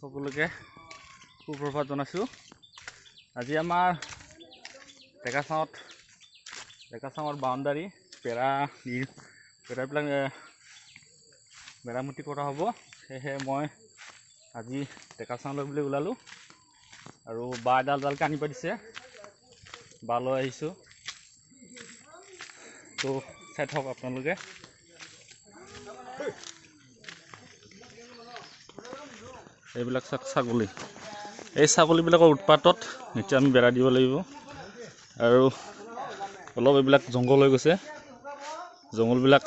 সকলোকে সুপ্ৰভাত জনাইছোঁ। আজি আমাৰ ডেকাচাঙৰ বাউণ্ডাৰী বেৰাবিলাক মেৰামতি কৰা হ'ব। সেয়েহে মই আজি ডেকাচাঙলৈ বুলি ওলালোঁ আৰু বাঁহ এডালকে আনি পাতিছে, বাঁহ লৈ আহিছোঁ। তো চাই থাকক আপোনালোকে। এইবিলাক ছাগলী, এই ছাগলীবিলাকৰ উৎপাতত এতিয়া আমি বেৰা দিব লাগিব আৰু অলপ এইবিলাক জংঘল হৈ গৈছে, জংঘলবিলাক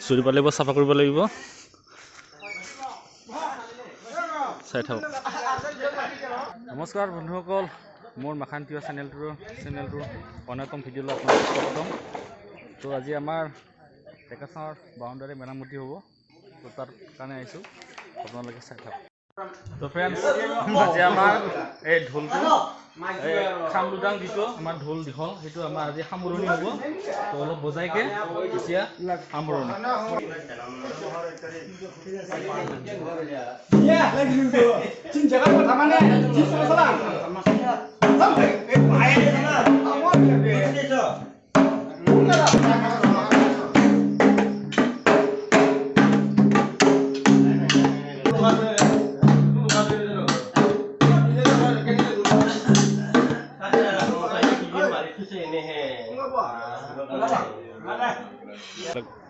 চুৰি পালিব, চাফা কৰিব লাগিব। চাই থাকক। নমস্কাৰ বন্ধুসকল, মোৰ মাখান্তিয় চেনেলটোৰ অন্যতম ভিডিঅ'লৈ আপোনালোকক স্বাগতম। তো আজি আমাৰ ডেকাচাঙৰ বাউণ্ডাৰী মেৰামতি হ'ব, তো তাৰ কাৰণে আহিছোঁ, আপোনালোকে চাই থাকক। তো ফ্ৰেণ্ডছ, আজি আমাৰ এই ঢোলটো খামলুদাং যিটো আমাৰ ঢোল দীঘল, সেইটো আমাৰ আজি সামৰণি হ'ব। তো অলপ বজাইকে এতিয়া সামৰণি।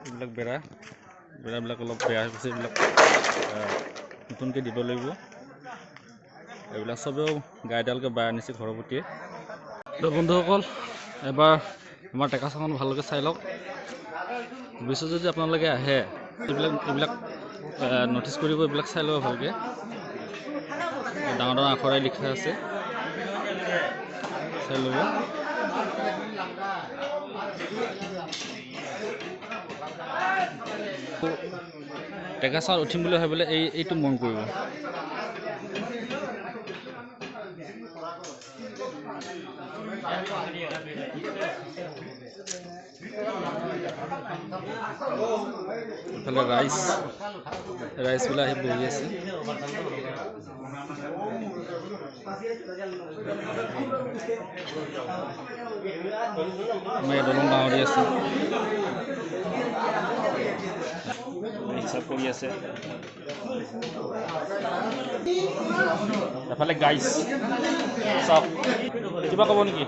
এইবিলাক বেৰাবিলাক অলপ বেয়া হৈ গৈছে, এইবিলাক নতুনকৈ দিব লাগিব। এইবিলাক চবেও গাইডালকৈ বাই আনিছে ঘৰৰ প্ৰতিয়ে। তো বন্ধুসকল, এবাৰ আমাৰ ডেকাচাঙখন ভালকৈ চাই লওক। ভৱিষ্যতে যদি আপোনালোকে আহে, এইবিলাক ন'টিচ কৰিব, এইবিলাক চাই ল'ব ভালকৈ। ডাঙৰ ডাঙৰ আখৰে লিখা আছে, চাই ল'ব। ডেকাচাঙত উঠিম বুলি ভাবিলে এইটো মন কৰিব। ইফালে ৰাইজবিলাক আহি বহি আছে। আমাৰ দলং ডাঙৰি আছে, হিচাপ কৰি আছে। এফালে গাইজ চাওক, কিবা ক'ব নেকি?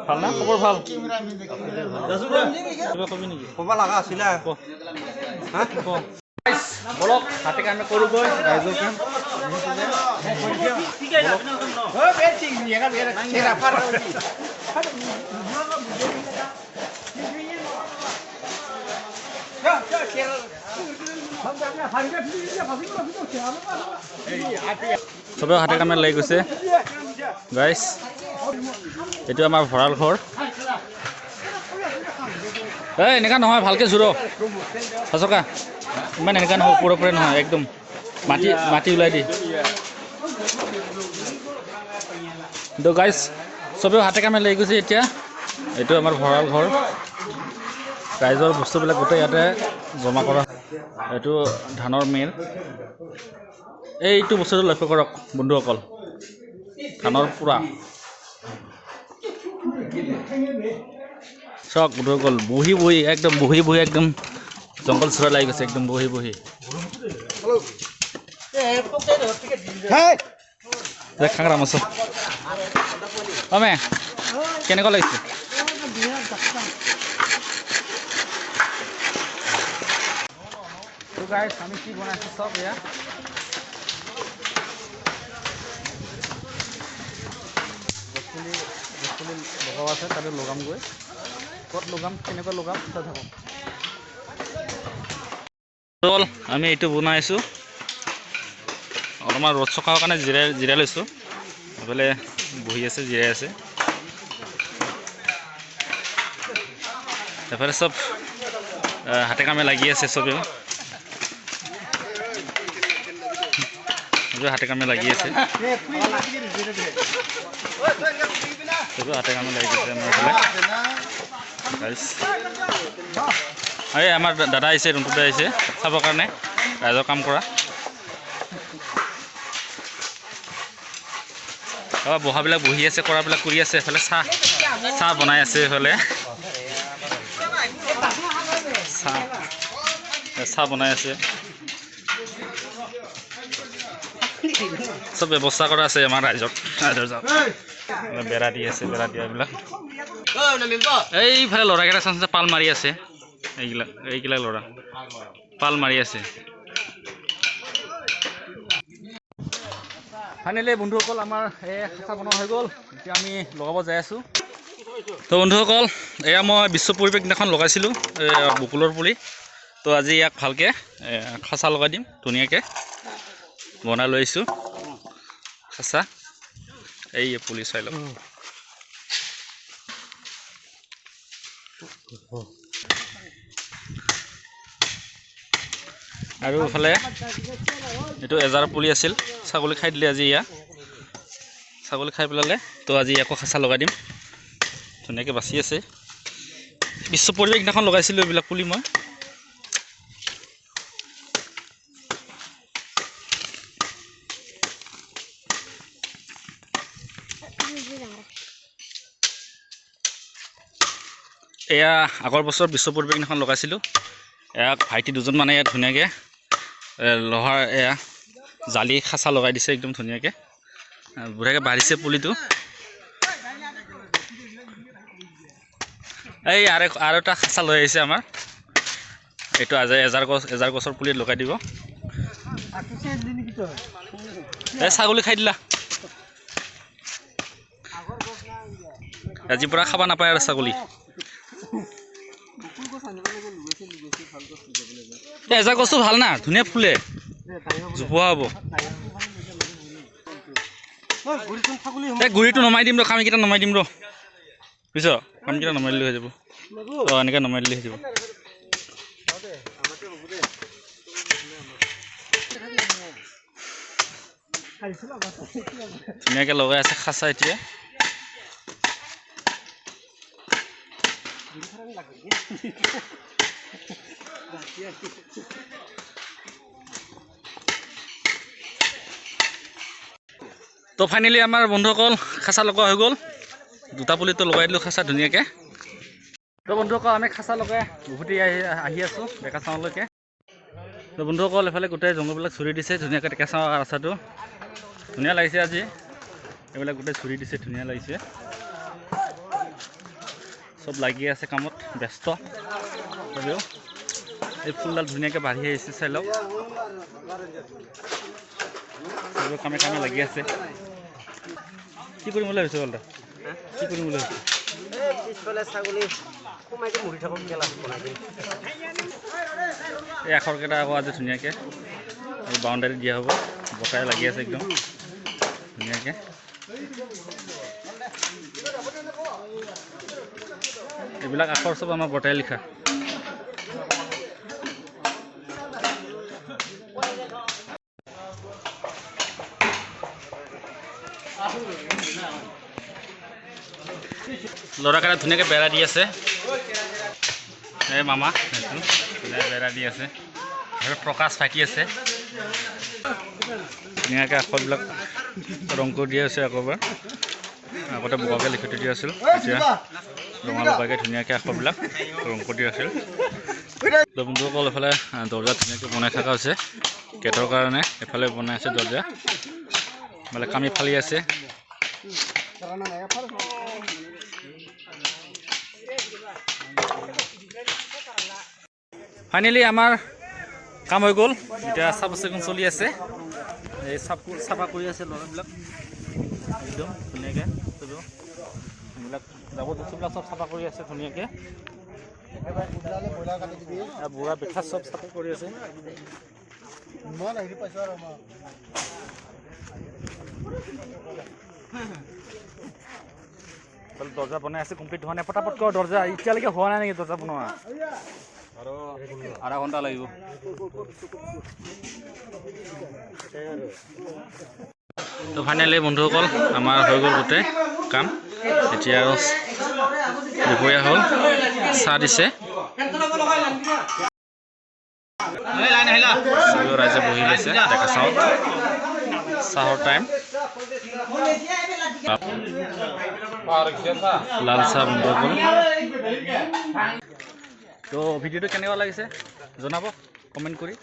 ভাল না? খবৰ ভাল? কিবা কবি নেকি? ক'ব লগা আছিলে। বলক হাতে কামে কৰোঁগৈ ৰাইজৰ কাম। চবে হাতে কামে লাগি গৈছে গাইজ। এইটো আমাৰ ভঁৰাল ঘৰ। এই এনেকুৱা নহয়, ভালকৈ জোৰ সঁচকা, ইমান এনেকুৱা নহয়, ওপৰে নহয়, একদম মাটি ওলাই দি। তো গাইজ চবেও হাতে কামে লাগি গৈছে এতিয়া। এইটো আমাৰ ভঁৰাল ঘৰ, ৰাইজৰ বস্তুবিলাক গোটেই ইয়াতে জমা কৰা। এইটো ধানৰ মিল। এইটো বস্তুটো লক্ষ্য কৰক বন্ধুসকল, ধানৰ পুৰা চাওক বন্ধুসকল, বহি একদম জংঘল চোৰা লাগি গৈছে, একদম বহি। খাংৰা মাছ কেনেকুৱা লাগিছে? আমি কি বনাইছোঁ চব এয়া গছপুলি লগাব আছে, তাতে লগাম গৈ। ক'ত লগাম, কেনেকুৱা লগাম চাই থাকক। আমি এইটো বনাইছোঁ, অলপমান ৰ'দ চকাবৰ কাৰণে জিৰাই লৈছোঁ। এইফালে বহি আছে, জিৰাই আছে। এফালে চব হাতে কামে লাগি আছে, চবেও হাতে কামে লাগি আছে। চবেও হাতে কামে লাগি আছে। আমাৰ আমাৰ দাদা আহিছে, ৰুমটোতে আহিছে চাবৰ কাৰণে ৰাইজৰ কাম কৰা। বহাবিলাক বহি আছে, কৰাবিলাক কৰি আছে। এফালে চাহ বনাই আছে। এফালে চাহ বনাই আছে। চব ব্যৱস্থা কৰা আছে আমাৰ ৰাইজৰ বেৰা দি আছে। বেৰা দিয়া এইবিলাক এইফালে ল'ৰাকেইটা চাঞ্চে পাল মাৰি আছে। এইগিলাক ল'ৰা পাল মাৰি আছে। ফাইনেলি বন্ধুসকল আমাৰ খাচা বনোৱা হৈ গ'ল। এতিয়া আমি লগাব যাই আছোঁ। তো বন্ধুসকল এয়া মই বিশ্ব পৰিৱেশ দিনাখন লগাইছিলোঁ বকুলৰ পুলি। তো আজি ইয়াক ভালকৈ খাচা লগাই দিম। ধুনীয়াকৈ বনাই লৈ আহিছোঁ খাচা। এই পুলি চাই লওক। আৰু ইফালে এইটো এজাৰ পুলি আছিল। ছাগলী খাই দিলে আজি ইয়াক। ছাগলী খাই পেলালে। তো আজি আকৌ খাচা লগাই দিম। ধুনীয়াকৈ বাচি আছে। বিশ্ব পৰিৱেশ দিনাখন লগাইছিলোঁ এইবিলাক পুলি মই। এয়া আগৰ বছৰ বিশ্ব পৰিৱেশ দিনাখন লগাইছিলোঁ। এয়া ভাইটি দুজন মানে ইয়াত ধুনীয়াকৈ লোহাৰ এয়া জালি খাচা লগাই দিছে একদম ধুনীয়াকৈ। বঢ়িয়াকৈ বাঢ়িছে পুলিটো। এই আৰু এটা খাচা লৈ আহিছে আমাৰ। এইটো আজি এজাৰ গছৰ পুলিত লগাই দিব। এই ছাগলী খাই দিলা। আজিৰ পৰা খাব নাপায় আৰু ছাগলী। এজাৰ গছটো ভাল না, ধুনীয়া ফুলে, জোপোহা হ'ব। এই গুৰিটো নমাই দিম ৰ, কামিকেইটা নমাই দিম ৰ, বুজিছ? কামিকেইটা নমাই দিলে হৈ যাব। এনেকৈ নমাই দিলে হৈ যাব। ধুনীয়াকৈ লগাই আছে খাচা এতিয়া। তো ফাইনেলি আমাৰ বন্ধুসকল খাচা লগোৱা হৈ গ'ল। দুটা পুলিতো লগাই দিলোঁ খাচা ধুনীয়াকৈ। তো বন্ধুসকল আমি খাচা লগাই উভতি আহি আছোঁ ডেকা চাঙলৈকে। তো বন্ধুসকল এফালে গোটেই জংঘলবিলাক চুৰি দিছে ধুনীয়াকৈ ডেকা চাঙৰ ৰাস্তাটো। ধুনীয়া লাগিছে আজি। এইবিলাক গোটেই চুৰি দিছে, ধুনীয়া লাগিছে। চব লাগি আছে কামত, ব্যস্ত। তথাপিও এই ফুলডাল ধুনীয়াকৈ বাঢ়ি আহিছে, চাই লওক। চবে কামে কামে লাগি আছে। কি কৰিম বুলি ভাবিছোঁ বলটা? কি কৰিম বুলি ভাবিছোঁ? এই আখৰকেইটা আকৌ আজি ধুনীয়াকৈ এই বাউণ্ডাৰী দিয়া হ'ব। বতাই লাগি আছে একদম ধুনীয়াকৈ। এইবিলাক আখৰ চব আমাৰ বতাই লিখা। ল'ৰাকেইটা ধুনীয়াকৈ বেৰা দি আছে। এই মামা বেৰা দি আছে। আৰু প্ৰকাশ ভাইটি আছে। ধুনীয়াকৈ আখৰবিলাক ৰং কৰি দিয়া আছে। আকৌবাৰ আগতে বগাকৈ লিখি থৈ দিয়া আছিল, এতিয়া ৰঙা লগাকৈ ধুনীয়াকৈ আখৰবিলাক ৰং কৰি দিয়া আছিল। বন্ধুসকল এফালে দৰ্জা ধুনীয়াকৈ বনাই থকা হৈছে গেটৰ কাৰণে। এফালে বনাই আছে দৰ্জা, মানে কামি ফালি আছে। ফাইনেলি আমাৰ কাম হৈ গ'ল। এতিয়া চাফা চিকুণ চলি আছে। এই চাফা কৰি আছে ল'ৰাবিলাক একদম ধুনীয়াকৈ। এইবিলাক জাবৰ জোঁথৰবিলাক চব চাফা কৰি আছে ধুনীয়াকৈ। বুঢ়া বেঠা চব চাফা কৰি আছে। দৰ্জা বনাই আছে, কমপ্লিট হোৱা নাই। পটাপট কৰ দৰ্জা, এতিয়ালৈকে হোৱা নাই নেকি দৰ্জা বনোৱা? আৰু আধা ঘণ্টা লাগিব। তো ফাইনেলি বন্ধুসকল আমাৰ হৈ গ'ল গোটেই কাম। এতিয়া আৰু দুপৰীয়া হ'ল, চাহ দিছে। ৰাইজে বহি লৈছে ডেকা চাহত। চাহৰ টাইম। লাল চাহ বন্ধ হ'ল। তো ভিডিঅ'টো কেনেকুৱা লাগিছে জনাব কমেণ্ট কৰি।